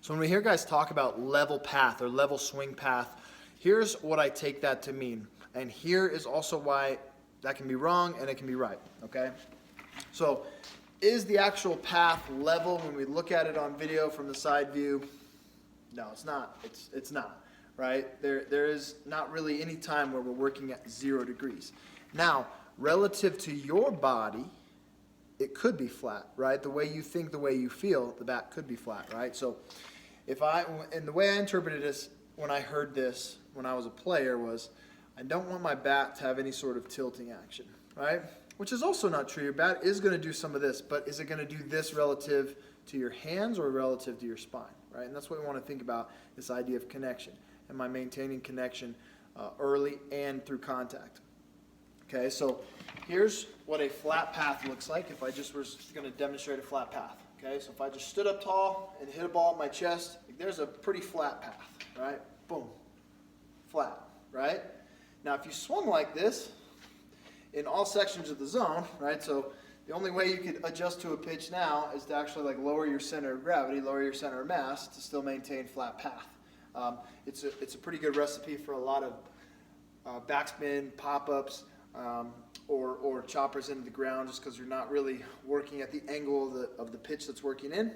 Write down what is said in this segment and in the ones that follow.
So when we hear guys talk about level path or level swing path, here's what I take that to mean. And here is also why that can be wrong and it can be right, okay? So is the actual path level when we look at it on video from the side view? No, it's not. It's not, right? There is not really any time where we're working at 0 degrees. Now, relative to your body, it could be flat, right? The way you think, the way you feel, the bat could be flat, right? So and the way I interpreted this when I heard this when I was a player was, I don't want my bat to have any sort of tilting action, right? Which is also not true. Your bat is going to do some of this, but is it going to do this relative to your hands or relative to your spine, right? And that's what we want to think about, this idea of connection. Am I maintaining connection early and through contact? Okay, so here's what a flat path looks like if I just was going to demonstrate a flat path. Okay, so if I just stood up tall and hit a ball in my chest, there's a pretty flat path, right? Boom, flat, right? Now if you swung like this in all sections of the zone, right, so the only way you could adjust to a pitch now is to actually like lower your center of gravity, lower your center of mass to still maintain flat path. It's a pretty good recipe for a lot of backspin, pop-ups, or choppers into the ground just because you're not really working at the angle of the pitch that's working in.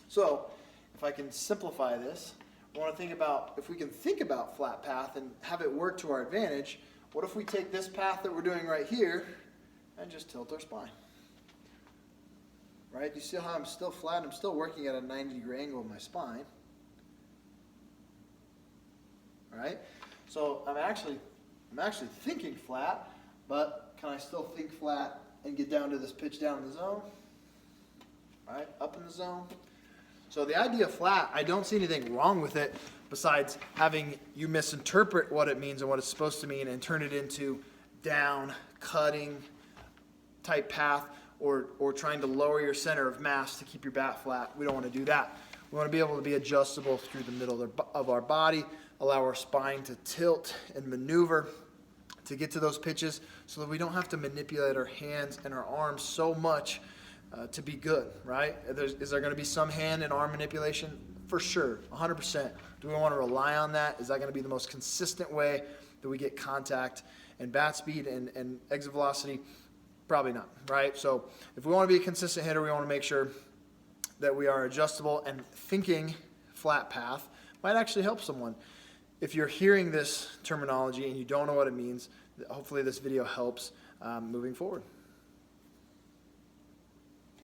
So if I can simplify this, I want to think about, if we can think about flat path and have it work to our advantage, what if we take this path that we're doing right here and just tilt our spine? Right? You see how I'm still flat? I'm still working at a 90-degree angle in my spine. All right? So I'm actually thinking flat, but can I still think flat and get down to this pitch down in the zone? All right? Up in the zone. So the idea of flat, I don't see anything wrong with it besides having you misinterpret what it means and what it's supposed to mean and turn it into down, cutting type path or trying to lower your center of mass to keep your bat flat. We don't want to do that. We want to be able to be adjustable through the middle of our body, allow our spine to tilt and maneuver to get to those pitches so that we don't have to manipulate our hands and our arms so much to be good, right? Is there going to be some hand and arm manipulation? For sure, 100%. Do we want to rely on that? Is that going to be the most consistent way that we get contact and bat speed and exit velocity? Probably not, right? So if we want to be a consistent hitter, we want to make sure that we are adjustable, and thinking flat path might actually help someone. If you're hearing this terminology and you don't know what it means, hopefully this video helps moving forward.